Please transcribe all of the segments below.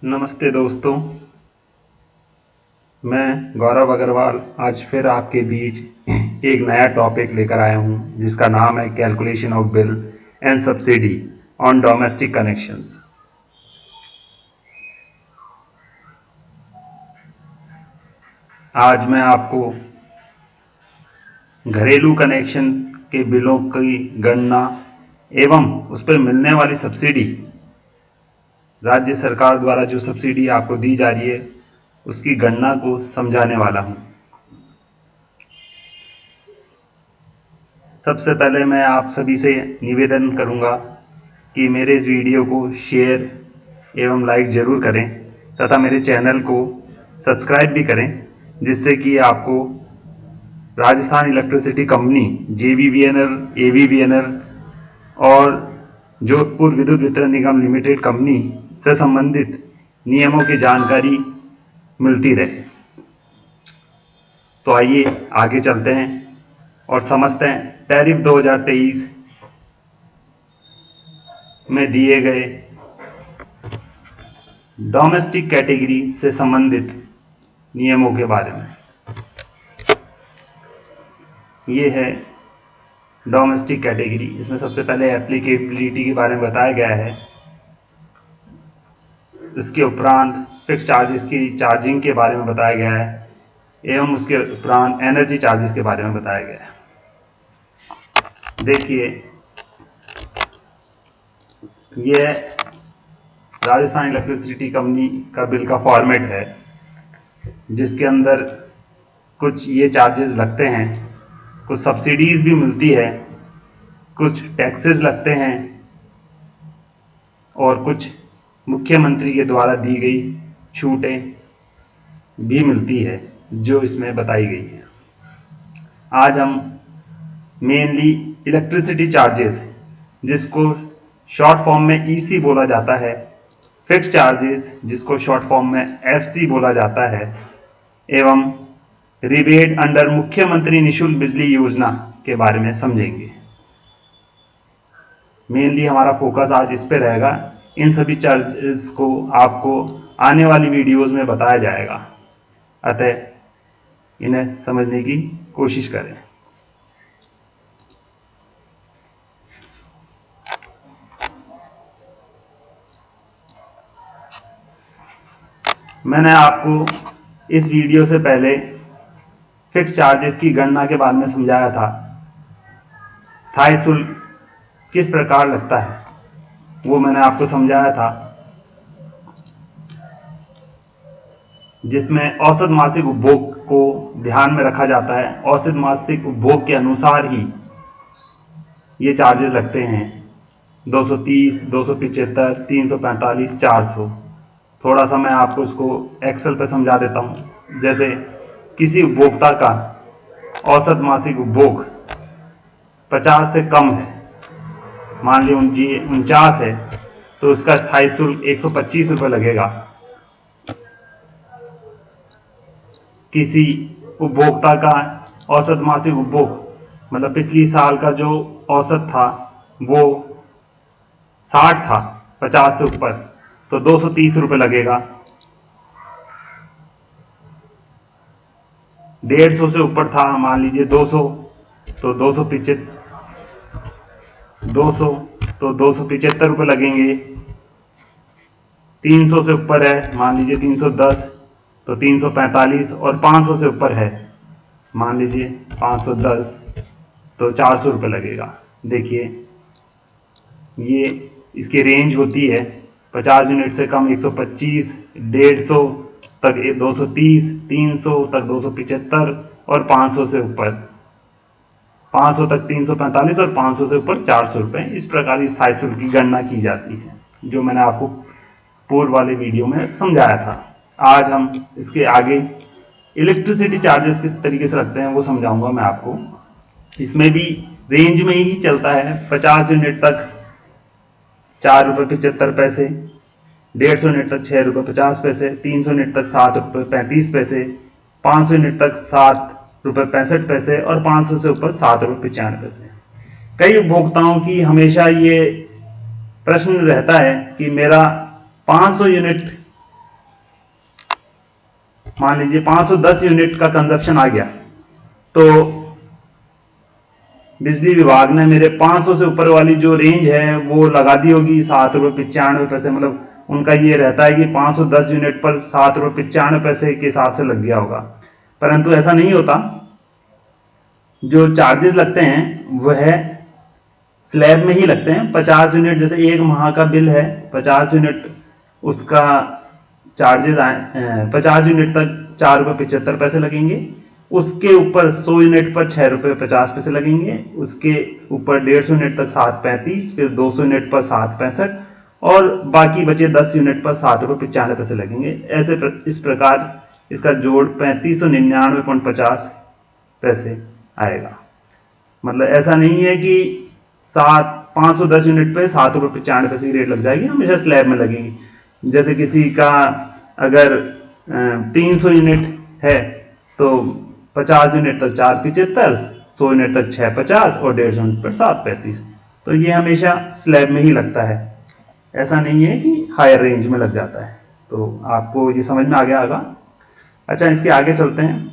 नमस्ते दोस्तों, मैं गौरव अग्रवाल आज फिर आपके बीच एक नया टॉपिक लेकर आया हूं जिसका नाम है calculation of bill and subsidy on domestic connections. आज मैं आपको घरेलू कनेक्शन के बिलों की गणना एवं उस पर मिलने वाली सब्सिडी, राज्य सरकार द्वारा जो सब्सिडी आपको दी जा रही है उसकी गणना को समझाने वाला हूं। सबसे पहले मैं आप सभी से निवेदन करूंगा कि मेरे इस वीडियो को शेयर एवं लाइक जरूर करें तथा मेरे चैनल को सब्सक्राइब भी करें, जिससे कि आपको Rajasthan electricity company JVBNL, AVBNL और जोधपुर विद्युत वितरण निगम लिमिटेड कंपनी से संबंधित नियमों की जानकारी मिलती रहे। तो आइए आगे चलते हैं और समझते हैं टैरिफ 2023 में दिए गए डोमेस्टिक कैटेगरी से संबंधित नियमों के बारे में। ये है डोमेस्टिक कैटेगरी। इसमें सबसे पहले एप्लीकेबिलिटी के बारे में बताया गया है। इसके उपरांत फिक्स चार्जेस की चार्जिंग के बारे में बताया गया है एवं उसके उपरांत एनर्जी चार्जेस के बारे में बताया गया है। देखिए, यह राजस्थान इलेक्ट्रिसिटी कंपनी का बिल का फॉर्मेट है, जिसके अंदर कुछ ये चार्जेस लगते हैं, कुछ सब्सिडीज भी मिलती है, कुछ टैक्सेस लगते हैं और कुछ मुख्यमंत्री के द्वारा दी गई छूटें भी मिलती है जो इसमें बताई गई है। आज हम मेनली इलेक्ट्रिसिटी चार्जेस, जिसको शॉर्ट फॉर्म में EC बोला जाता है, फिक्स चार्जेस जिसको शॉर्ट फॉर्म में FC बोला जाता है, एवं रिबेट अंडर मुख्यमंत्री निःशुल्क बिजली योजना के बारे में समझेंगे। मेनली हमारा फोकस आज इस पे रहेगा। इन सभी चार्जेस को आपको आने वाली वीडियोस में बताया जाएगा, अतः इन्हें समझने की कोशिश करें। मैंने आपको इस वीडियो से पहले फिक्स चार्जेस की गणना के बारे में समझाया था। स्थायी शुल्क किस प्रकार लगता है वो मैंने आपको समझाया था, जिसमें औसत मासिक उपभोग को ध्यान में रखा जाता है। औसत मासिक उपभोग के अनुसार ही ये चार्जेस लगते हैं। 230, 275, 345, 400। थोड़ा सा मैं आपको उसको एक्सेल पे समझा देता हूं। जैसे किसी उपभोक्ता का औसत मासिक उपभोग 50 से कम है, मान लीजिए 49 है, तो उसका स्थायी शुल्क 125 रुपये लगेगा। किसी उपभोक्ता का औसत मासिक उपभोग मतलब पिछली साल का जो औसत था वो 60 था, 50 से ऊपर, तो 230 रुपये लगेगा। 150 से ऊपर था, मान लीजिए 200, तो 275 रुपये लगेंगे। 300 से ऊपर है, मान लीजिए 310, तो 345, और 500 से ऊपर है, मान लीजिए 510, तो 400 रुपये लगेगा। देखिए, ये इसकी रेंज होती है 50 यूनिट से कम 125, 150 तक 230, 300 तक 275 और 500 से ऊपर 500 तक 345 और 500 से ऊपर 400 रुपये। इस प्रकार स्थायी शुल्क की गणना की जाती है, जो मैंने आपको पूर्व वाले वीडियो में समझाया था। आज हम इसके आगे इलेक्ट्रिसिटी चार्जेस किस तरीके से लगते हैं वो समझाऊंगा मैं आपको। इसमें भी रेंज में ही चलता है। 50 यूनिट तक 4 रुपये 75 पैसे, 150 यूनिट तक 6 रुपये 50 पैसे, 300 यूनिट तक 7 रुपये 35 पैसे, 500 यूनिट तक 7 रुपये 65 पैसे और 500 से ऊपर 7 रुपये 95 पैसे। कई उपभोक्ताओं की हमेशा ये प्रश्न रहता है कि मेरा 500 यूनिट मान लीजिए 510 यूनिट का कंजप्शन आ गया, तो बिजली विभाग ने मेरे 500 से ऊपर वाली जो रेंज है वो लगा दी होगी 7 रुपये 95 पैसे। मतलब उनका ये रहता है कि 510 यूनिट पर 7 रुपये 95 पैसे के हिसाब से लग गया होगा, परंतु ऐसा नहीं होता। जो चार्जेस लगते हैं वह स्लैब में ही लगते हैं। 50 यूनिट, जैसे एक माह का बिल है 50 यूनिट, उसका चार्जेस 50 यूनिट तक 4 रुपये 75 पैसे लगेंगे। उसके ऊपर 100 यूनिट पर 6 रुपये 50 पैसे लगेंगे। उसके ऊपर 150 यूनिट तक 7.35, फिर 200 यूनिट पर 7.65 और बाकी बचे 10 यूनिट पर 7 रुपये 95 पैसे लगेंगे। ऐसे इस प्रकार इसका जोड़ 3599.50 पैसे आएगा। मतलब ऐसा नहीं है कि 510 यूनिट पे 7 रुपये 95 पैसे की रेट लग जाएगी, हमेशा स्लैब में लगेगी। जैसे किसी का अगर 300 यूनिट है तो 50 यूनिट तक 4.75, 100 यूनिट तक 6.50 और 150 यूनिट पर 7.35। तो ये हमेशा स्लैब में ही लगता है, ऐसा नहीं है कि हायर रेंज में लग जाता है। तो आपको ये समझ में आ गया होगा। अच्छा, इसके आगे चलते हैं।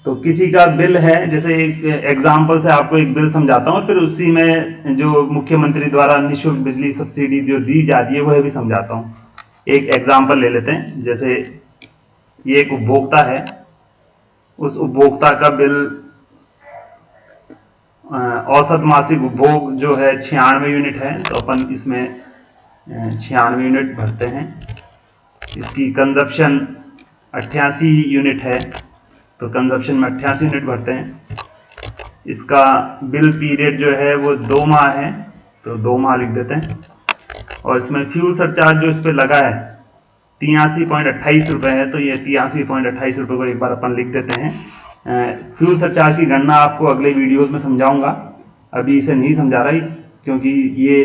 तो किसी का बिल है, जैसे एक एग्जाम्पल से आपको एक बिल समझाता हूँ, फिर उसी में जो मुख्यमंत्री द्वारा निःशुल्क बिजली सब्सिडी जो दी जाती है वह भी समझाता हूँ। एक एग्जाम्पल ले लेते हैं। जैसे ये एक उपभोक्ता है, उस उपभोक्ता का बिल औसत मासिक उपभोग जो है 96 यूनिट है, तो अपन इसमें 96 यूनिट भरते हैं। इसकी कंजप्शन 88 यूनिट है, तो कंजप्शन में 88 यूनिट भरते हैं। इसका बिल पीरियड जो है वो 2 माह है, तो 2 माह लिख देते हैं। और इसमें फ्यूल सरचार्ज जो इस पर लगा है 83.28 रुपये है, तो ये 83.28 रुपये को एक बार अपन लिख देते हैं। फ्यूल सरचार्ज की गणना आपको अगले वीडियोस में समझाऊंगा, अभी इसे नहीं समझा रहा, क्योंकि ये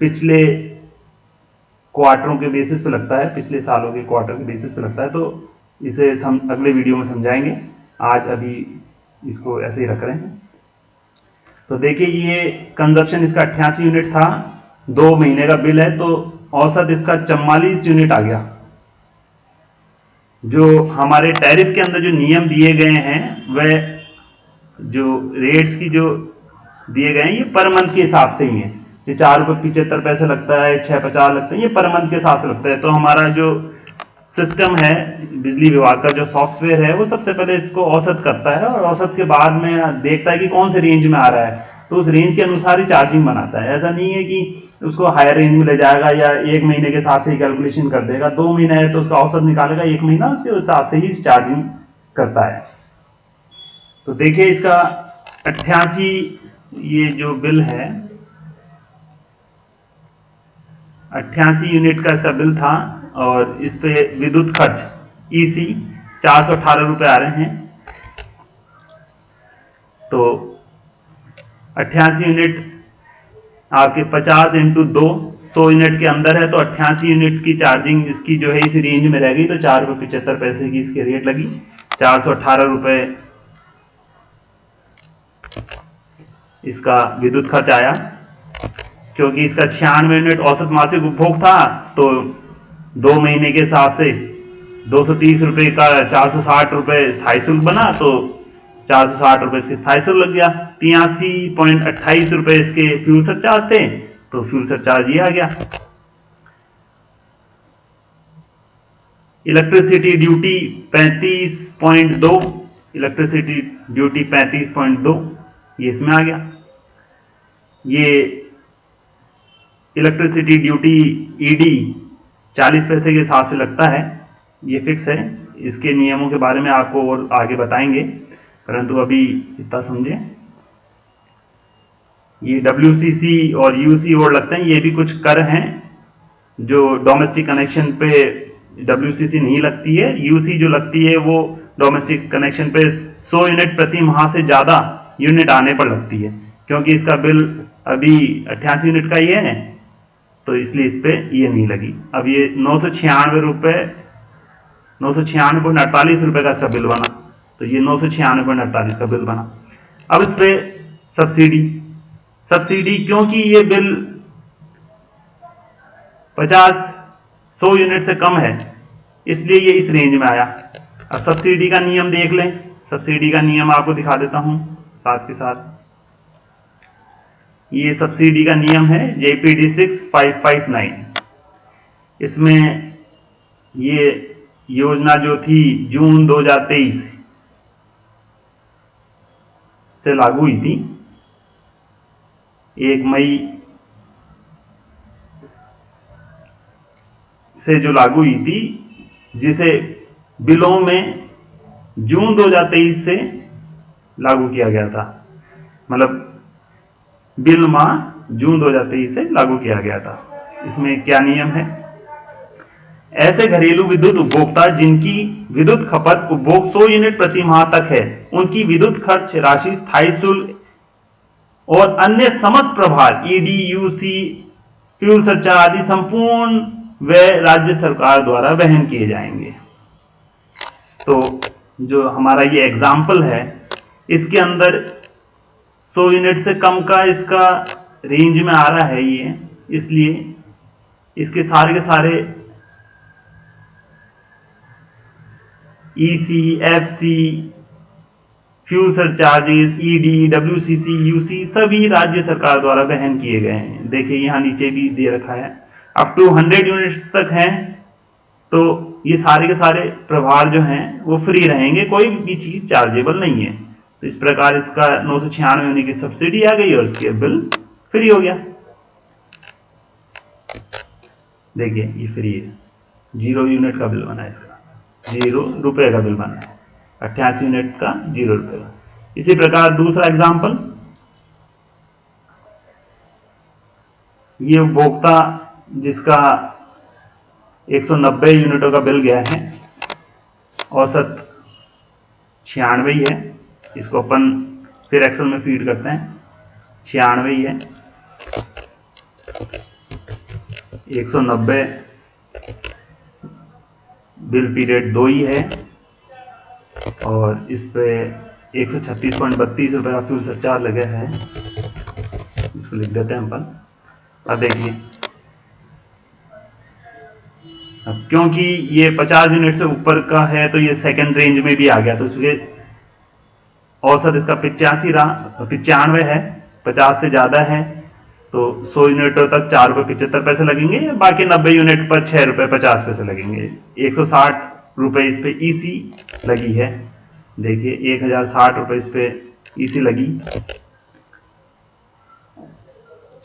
पिछले क्वार्टरों के बेसिस पे लगता है, पिछले सालों के क्वार्टर के बेसिस पे लगता है, तो इसे अगले वीडियो में समझाएंगे। आज अभी इसको ऐसे ही रख रहे हैं। तो देखिए, ये कंजप्शन इसका 88 यूनिट था, 2 महीने का बिल है, तो औसत इसका 44 यूनिट आ गया। जो हमारे टैरिफ के अंदर जो नियम दिए गए हैं, वह जो रेट्स की जो दिए गए हैं ये पर मंथ के हिसाब से ही है। ये 4 रुपये 75 पैसे लगता है, 6.50 लगता है, ये पर मंथ के हिसाब से लगता है। तो हमारा जो सिस्टम है, बिजली विभाग का जो सॉफ्टवेयर है, वो सबसे पहले इसको औसत करता है और औसत के बाद में देखता है कि कौन से रेंज में आ रहा है, तो उस रेंज के अनुसार ही चार्जिंग बनाता है। ऐसा नहीं है कि उसको हायर रेंज में ले जाएगा या 1 महीने के हिसाब से ही कैलकुलेशन कर देगा। 2 महीना है तो उसका औसत निकालेगा, 1 महीना उसके हिसाब से ही चार्जिंग करता है। तो देखिए, इसका 88 ये जो बिल है 88 यूनिट का इसका बिल था, और इस पे विद्युत खर्च EC 418 रुपए आ रहे हैं। तो 88 यूनिट आपके 50 इंटू 2 100 यूनिट के अंदर है, तो 88 यूनिट की चार्जिंग इसकी जो है इस रेंज में रह गई, तो 4 रुपये 75 पैसे की इसकी रेट लगी। 418 रुपए इसका विद्युत खर्च आया, क्योंकि इसका 96 यूनिट औसत मासिक उपभोग था, तो 2 महीने के हिसाब से 230 रुपए का 460 रुपए स्थायी शुल्क बना, तो 460 रुपए इसके स्थायी शुल्क लग गया। 83.28 रुपए इसके फ्यूल सरचार्ज थे, तो फ्यूल सरचार्ज ये आ गया। इलेक्ट्रिसिटी ड्यूटी 35.2, इलेक्ट्रिसिटी ड्यूटी 35.2 ये इसमें आ गया। ये इलेक्ट्रिसिटी ड्यूटी ED 40 पैसे के हिसाब से लगता है, ये फिक्स है। इसके नियमों के बारे में आपको और आगे बताएंगे, परंतु अभी इतना समझे। ये WCC और UC और लगते हैं, ये भी कुछ कर हैं जो डोमेस्टिक कनेक्शन पे WCC नहीं लगती है। UC जो लगती है वो डोमेस्टिक कनेक्शन पे 100 यूनिट प्रति माह से ज्यादा यूनिट आने पर लगती है। क्योंकि इसका बिल अभी 88 यूनिट का ही है, तो इसलिए इस पे ये नहीं लगी। अब ये 996 रुपए 996.48 रुपए का इसका बिल बना, तो ये 996.48 का बिल बना। अब इस पे सब्सिडी क्योंकि ये बिल 100 यूनिट से कम है, इसलिए ये इस रेंज में आया। अब सब्सिडी का नियम देख लें। सब्सिडी का नियम आपको दिखा देता हूं साथ के साथ। ये सब्सिडी का नियम है JPD 6559। इसमें ये योजना जो थी जून 2023 से लागू हुई थी, 1 मई से जो लागू हुई थी, जिसे बिलों में जून 2023 से लागू किया गया था। मतलब बिल माह जून 2023 से लागू किया गया था। इसमें क्या नियम है? ऐसे घरेलू विद्युत उपभोक्ता जिनकी विद्युत खपत उपभोग 100 यूनिट प्रति माह तक है, उनकी विद्युत खर्च राशि, स्थायी शुल्क और अन्य समस्त प्रभार ED, UC, फ्यूल सरचार्ज आदि संपूर्ण व्यय राज्य सरकार द्वारा वहन किए जाएंगे। तो जो हमारा ये एग्जाम्पल है, इसके अंदर 100 यूनिट से कम का इसका रेंज में आ रहा है ये, इसलिए इसके सारे के सारे EC, FC, fuel surcharges, ED, WCC, UC सभी राज्य सरकार द्वारा वहन किए गए हैं। देखिए यहाँ नीचे भी दे रखा है, अप टू 100 यूनिट तक हैं तो ये सारे के सारे प्रभार जो हैं वो फ्री रहेंगे, कोई भी चीज चार्जेबल नहीं है। तो इस प्रकार इसका 996 यूनिट की सब्सिडी आ गई और इसके बिल फ्री हो गया। देखिए ये फ्री है, 0 यूनिट का बिल बना है, इसका 0 रुपए का बिल बना है, 88 यूनिट का 0 रुपए का। इसी प्रकार दूसरा एग्जाम्पल, ये उपभोक्ता जिसका 190 यूनिटों का बिल गया है, औसत 96 ही है। इसको अपन फिर एक्सेल में फीड करते हैं, 96 ही है। 190 बिल पीरियड 2 ही है और इस पे 136.32 रुपए का फ्यूल सरचार्ज लगा है। इसको लिख देते हैं अपन। अब देखिए, अब क्योंकि ये 50 यूनिट से ऊपर का है तो ये सेकंड रेंज में भी आ गया, तो इसलिए औसत इसका 85 रहा, 95 है, 50 से ज्यादा है तो 100 यूनिटों तक 4 रुपए 75 पैसे लगेंगे, बाकी 90 यूनिट पर 6 रुपए 50 पैसे लगेंगे। 160 रुपए इस पे EC लगी है। देखिए 1060 रुपए इस पे EC लगी।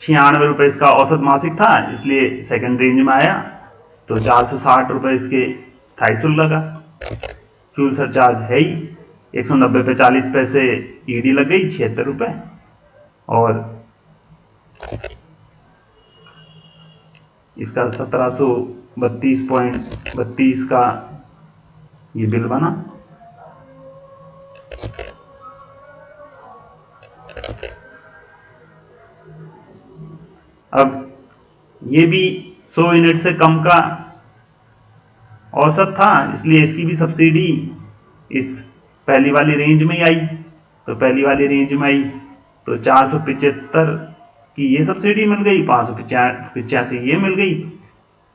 96 रुपए इसका औसत मासिक था, इसलिए सेकंड रेंज में आया। तो 460 रुपए इसके स्थायी शुल्क लगा, फ्यूल सरचार्ज है ही, 190 पे 40 पैसे ED लग गई 76 रुपए, और इसका 1732.32 का ये बिल बना। अब ये भी 100 यूनिट से कम का औसत था, इसलिए इसकी भी सब्सिडी इस पहली वाली रेंज में ही आई। तो पहली वाली रेंज में आई तो 475 की ये सब्सिडी मिल गई, 585 ये मिल गई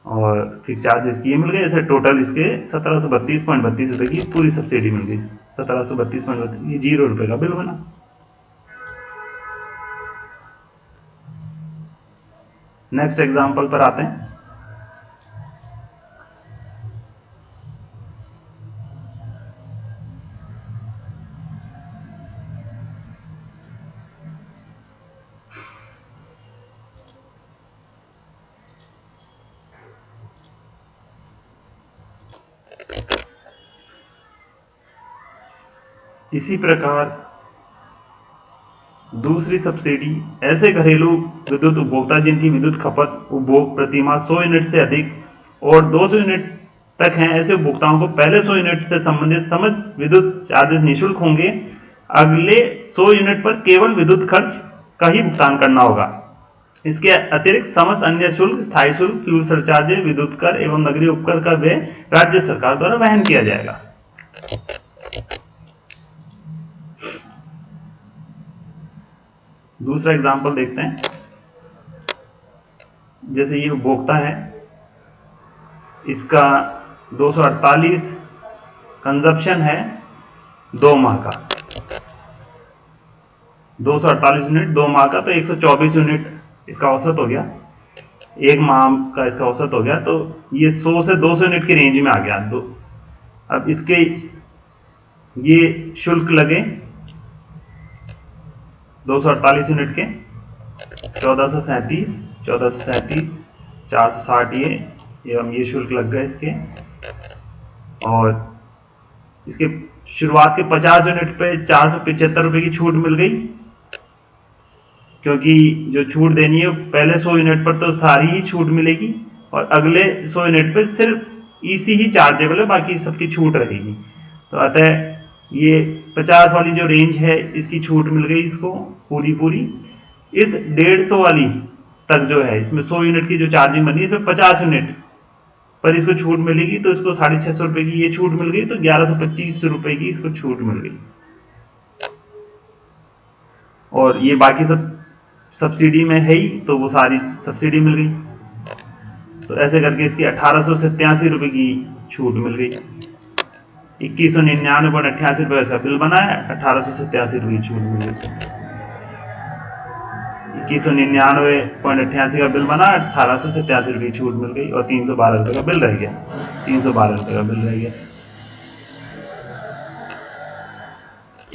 और फिक्स चार्जेस की ये मिल गए। ऐसे टोटल इसके 1732.32 रुपए की पूरी सब्सिडी मिल गई। 1732.32 ये 0 रुपए का बिल बना। नेक्स्ट एग्जांपल पर आते हैं। इसी प्रकार दूसरी सब्सिडी, ऐसे घरेलू विद्युत उपभोक्ता जिनकी विद्युत खपत उपभोग प्रति माह 100 यूनिट से अधिक और 200 यूनिट तक हैं, ऐसे उपभोक्ताओं को पहले 100 यूनिट से संबंधित समस्त विद्युत चार्जेस निःशुल्क होंगे। अगले 100 यूनिट पर केवल विद्युत खर्च का ही भुगतान करना होगा। इसके अतिरिक्त समस्त अन्य शुल्क, स्थायी शुल्क, फ्यूल सरचार्ज, विद्युत कर एवं नगरीय उपकर का व्यय राज्य सरकार द्वारा वहन किया जाएगा। दूसरा एग्जाम्पल देखते हैं। जैसे ये उपभोक्ता है, इसका 248 कंजप्शन है 2 माह का, 248 यूनिट 2 माह का, तो 124 यूनिट इसका औसत हो गया, 1 माह का इसका औसत हो गया। तो ये 100 से 200 यूनिट की रेंज में आ गया। अब इसके ये शुल्क लगे 248 यूनिट के 1437 460 एवं ये शुल्क लग गए इसके। और इसके शुरुआत के 50 यूनिट पे 475 रुपए की छूट मिल गई, क्योंकि जो छूट देनी है पहले 100 यूनिट पर तो सारी ही छूट मिलेगी और अगले 100 यूनिट पे सिर्फ ईसी ही चार्जेबल है, बाकी सबकी छूट रहेगी। तो अतः ये 50 वाली जो रेंज है इसकी छूट मिल गई इसको पूरी। इस 150 वाली तक जो है इसमें 100 यूनिट की जो चार्जिंग बनी इसमें 50 यूनिट पर इसको छूट मिलेगी, तो इसको 650 रुपए की ये छूट मिल गई, तो 1125 रुपए की इसको छूट मिल गई। और ये बाकी सब सब्सिडी में है ही, तो वो सारी सब्सिडी मिल गई। तो ऐसे करके इसकी 1887 रुपए की छूट मिल गई। 2199.88 रुपए का बिल बना है, 1887 रुपए की छूट मिल गई। 2199.88 का बिल बना, 1887 रुपए की छूट मिल गई और 312 रुपए का बिल रह गया, 312 रुपए का बिल रह गया।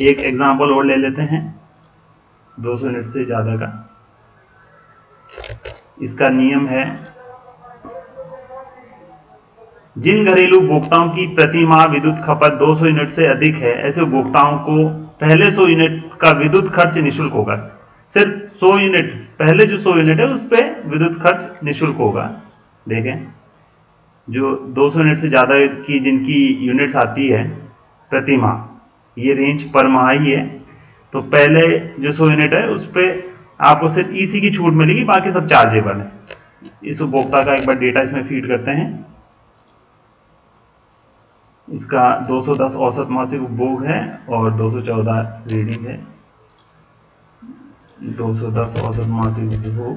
एक एग्जाम्पल और ले लेते हैं 200 यूनिट से ज्यादा का। इसका नियम है, जिन घरेलू उपभोक्ताओं की प्रति माह विद्युत खपत 200 यूनिट से अधिक है, ऐसे उपभोक्ताओं को पहले 100 यूनिट का विद्युत खर्च निःशुल्क होगा। सिर्फ 100 यूनिट, पहले जो 100 यूनिट है उस पर विद्युत खर्च निःशुल्क होगा। देखें, जो 200 यूनिट से ज्यादा की जिनकी यूनिट्स आती है प्रति माह, ये रेंज पर माह ही है, तो पहले जो 100 यूनिट है उस पर आपको सिर्फ ईसी की छूट मिलेगी, बाकी सब चार्जेबल है। इस उपभोक्ता का एक बार डेटा इसमें फीड करते हैं। इसका 210 औसत मासिक उपभोग है और 214 रीडिंग है। 210 औसत मासिक उपभोग,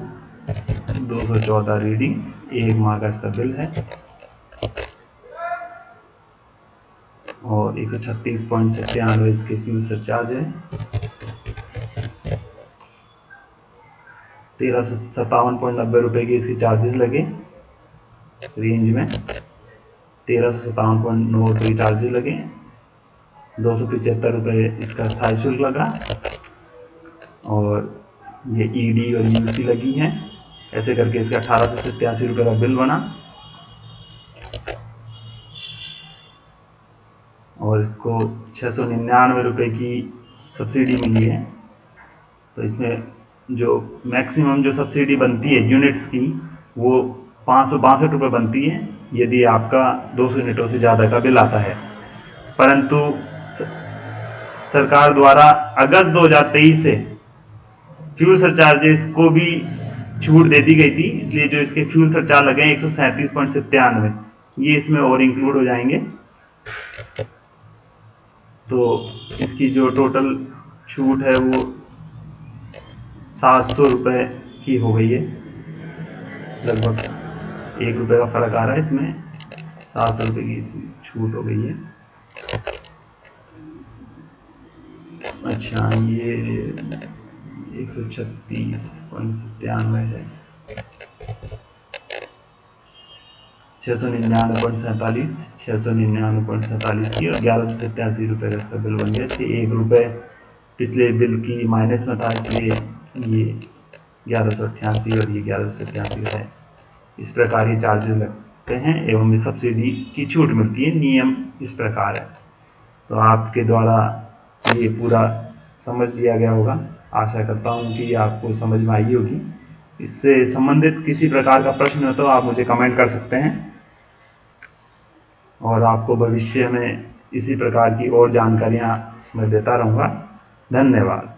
214 रीडिंग, 1 माह का इसका बिल है और 136.97 इसके फ्यूल सरचार्ज है। 1357.90 रुपए के इसके चार्जेस लगे रेंज में, 1357.9 रुपए के चार्जेस लगे, 275 रुपए इसका स्थायी शुल्क लगा और ये ईडी और यूसी लगी है। ऐसे करके इसका 1887 रुपए का बिल बना और इसको 699 रुपए की सब्सिडी मिली है। तो इसमें जो मैक्सिमम जो सब्सिडी बनती है यूनिट्स की वो 562 रुपये बनती है यदि आपका 200 यूनिटों से ज़्यादा का बिल आता है। परंतु सरकार द्वारा अगस्त 2023 से फ्यूल सरचार्जेस को भी छूट दे दी गई थी, इसलिए जो इसके फ्यूल सरचार्ज लगे 137.97 ये इसमें और इंक्लूड हो जाएंगे। तो इसकी जो टोटल छूट है वो 700 रुपये की हो गई है, लगभग 1 रुपये का फर्क आ रहा है इसमें, 700 रुपये की इसमें छूट हो गई है। अच्छा, ये 136.97 है, 699.47 की और 1187 रुपये का इसका बिल बन गया। इसके 1 रुपये पिछले बिल की माइनस में था, इसलिए ये 1188 और ये 1187 है। इस प्रकार ये चार्जेस लगते हैं एवं ये सब्सिडी की छूट मिलती है। नियम इस प्रकार है। तो आपके द्वारा ये पूरा समझ लिया गया होगा। आशा करता हूँ कि आपको समझ में आई होगी। इससे संबंधित किसी प्रकार का प्रश्न हो तो आप मुझे कमेंट कर सकते हैं और आपको भविष्य में इसी प्रकार की और जानकारियाँ मैं देता रहूँगा। धन्यवाद।